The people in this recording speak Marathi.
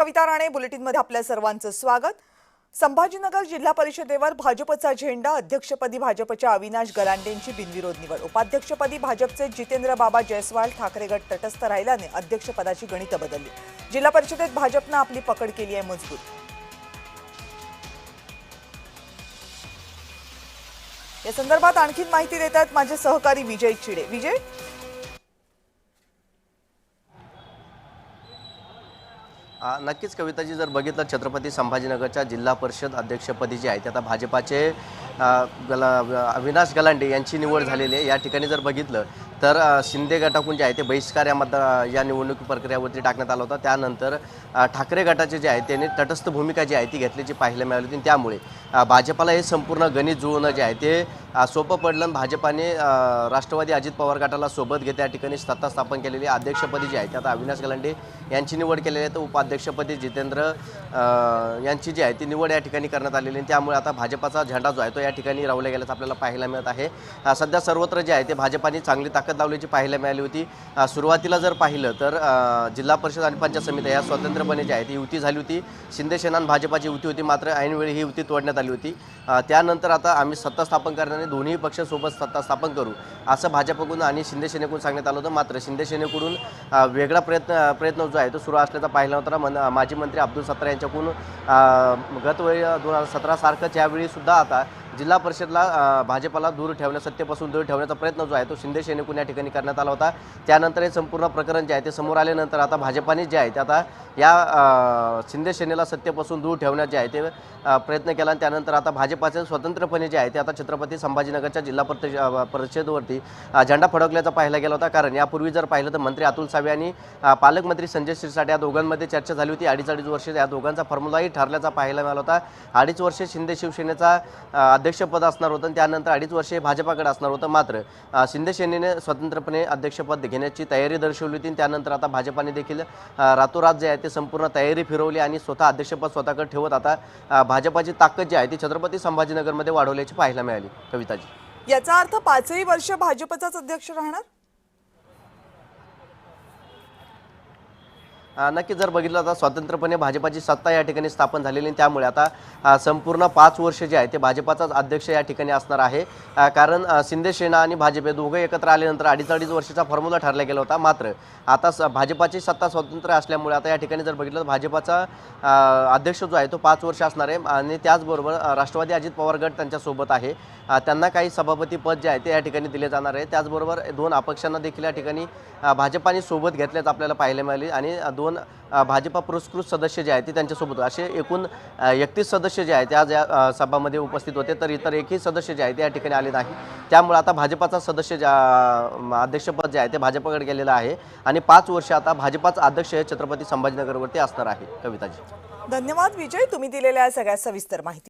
कविता राणे बुलेटिनमध्ये आपल्या सर्वांचं स्वागत। संभाजीनगर जिल्हा परिषदेवर भाजपचा झेंडा। अध्यक्षपदी भाजपच्या अविनाश गलांडेंची बिनविरोध निवड। उपाध्यक्षपदी भाजपचे जितेंद्र बाबा जयस्वाल ठाकरे गट तटस्थ राहिल्याने अध्यक्षपदाची गणितं बदलली। जिल्हा परिषदेत भाजपने आपली पकड केली आहे मजबूत। या संदर्भात आणखी माहिती देत आहेत माझे सहकारी विजय चिडे। विजय, नक्कीच कविताजी, जर बघितलं छत्रपती संभाजीनगरच्या जिल्हा परिषद अध्यक्षपदी जे आहे ते आता भाजपाचे अविनाश गलांडे यांची निवड झालेली आहे। या ठिकाणी जर बघितलं तर शिंदे गटाकडून जे आहे ते बहिष्कार या निवडणूक प्रक्रियेवरती टाकण्यात आला होता। त्यानंतर ठाकरे गटाचे जे आहे त्यांनी तटस्थ भूमिका जी आहे ती घेतल्याची पाहायला मिळाली होती। त्यामुळे भाजपाला हे संपूर्ण गणित जुळवणं जे आहे ते सोपं पडलं। भाजपाने राष्ट्रवादी अजित पवार गटाला सोबत घेत या ठिकाणी सत्ता स्थापन केलेली अध्यक्षपदी जी आहे ते आता अविनाश गलांडे यांची निवड केलेली आहे। तर उपाध्यक्षपदी जितेंद्र यांची जी आहे ती निवड या ठिकाणी करण्यात आलेली आहे। त्यामुळे आता भाजपाचा झेंडा जो आहे तो या ठिकाणी रावला गेल्याचं आपल्याला पाहायला मिळत आहे। सध्या सर्वत्र जे आहे ते भाजपाने चांगली ताकद लावल्याची पाहायला मिळाली होती। सुरुवातीला जर पाहिलं तर जिल्हा परिषद आणि पंचायत समित्या या स्वतंत्रपणे जी आहे ती युती झाली होती। शिंदे सेना आणि भाजपाची युती होती, मात्र ऐनवेळी ही युती तोडण्यात आली होती। त्यानंतर आता आम्ही सत्ता स्थापन करण्याने दोन्ही पक्षासोबत सत्ता स्थापन करू असं भाजपकडून आणि शिंदे सेनेकडून सांगण्यात आलं होतं। मात्र शिंदे सेनेकडून वेगळा प्रयत्न जो आहे तो सुरू असल्याचा पाहिला होता। माजी मंत्री अब्दुल सत्तार यांच्याकडून गत वेळी 2017 सारखंच यावेळी सुद्धा आता जिल्हा परिषदला भाजपाला दूर ठेवण्या सत्तेपासून दूर ठेवण्याचा प्रयत्न जो आहे तो शिंदे सेनेकडून या ठिकाणी करण्यात आला होता। त्यानंतर हे संपूर्ण प्रकरण जे आहे ते समोर आल्यानंतर आता भाजपाने जे आहे ते आता या शिंदे सेनेला सत्तेपासून दूर ठेवण्यात जे आहे ते प्रयत्न केला। आणि त्यानंतर आता भाजपाचे स्वतंत्रपणे जे आहे ते आता छत्रपती संभाजीनगरच्या जिल्हा परिषदेवरती झेंडा फडकल्याचा पाहायला गेला होता। कारण यापूर्वी जर पाहिलं तर मंत्री अतुल सावे आणि पालकमंत्री संजय शिरसाट या दोघांमध्ये चर्चा झाली होती। 2.5 वर्ष या दोघांचा फॉर्म्युलाही ठरल्याचा पाहायला मिळाला होता। 2.5 वर्ष शिंदे शिवसेनेचा अध्यक्षपद असणार होतं, त्यानंतर 2.5 वर्षे भाजपाकडे असणार होतं। मात्र शिंदे सेनेने स्वतंत्रपणे अध्यक्षपद घेण्याची तयारी दर्शवली होती। त्यानंतर आता भाजपाने देखील रातोरात जे आहे ते संपूर्ण तयारी फिरवली आणि स्वतः अध्यक्षपद स्वतःकडे ठेवत आता भाजपाची ताकद जी आहे ती छत्रपती संभाजीनगरमध्ये वाढवल्याची पाहायला मिळाली। कविताजी, याचा अर्थ 5ही वर्ष भाजपचाच अध्यक्ष राहणार? नक्की जर बघितलं आता स्वतंत्रपणे भाजपाची सत्ता या ठिकाणी स्थापन झालेली आहे। त्यामुळे आता संपूर्ण 5 वर्ष जे आहे ते भाजपाचाच अध्यक्ष या ठिकाणी असणार आहे। कारण शिंदे सेना आणि भाजप दोघं एकत्र आल्यानंतर 2.5 वर्षाचा फॉर्म्युला ठरला गेला होता। मात्र आता भाजपाची सत्ता स्वतंत्र असल्यामुळे आता या ठिकाणी जर बघितलं तर भाजपाचा अध्यक्ष जो आहे तो 5 वर्ष असणार आहे। आणि त्याचबरोबर राष्ट्रवादी अजित पवार गट त्यांच्यासोबत आहे, त्यांना काही सभापती पद जे आहे ते या ठिकाणी दिले जाणार आहे। त्याचबरोबर 2 अपक्षांना देखील या ठिकाणी भाजपाने सोबत घेतल्याचं आपल्याला पाहायला मिळाले आणि 2 भाजपा पुरस्कृत सदस्य जे आहेत ते त्यांच्यासोबत असे एकूण 31 सदस्य जे आहेत ते आज या सभामध्ये उपस्थित होते। तर इतर एकही सदस्य जे आहेत ते या ठिकाणी आले नाही। त्यामुळे आता भाजपाचा सदस्य अध्यक्षपद जे आहे ते भाजपाकडे गेलेलं आहे आणि 5 वर्ष आता भाजपाचा अध्यक्ष छत्रपती संभाजीनगरवरती असणार आहे। कविताजी, धन्यवाद विजय, तुम्ही दिलेल्या सगळ्या सविस्तर माहिती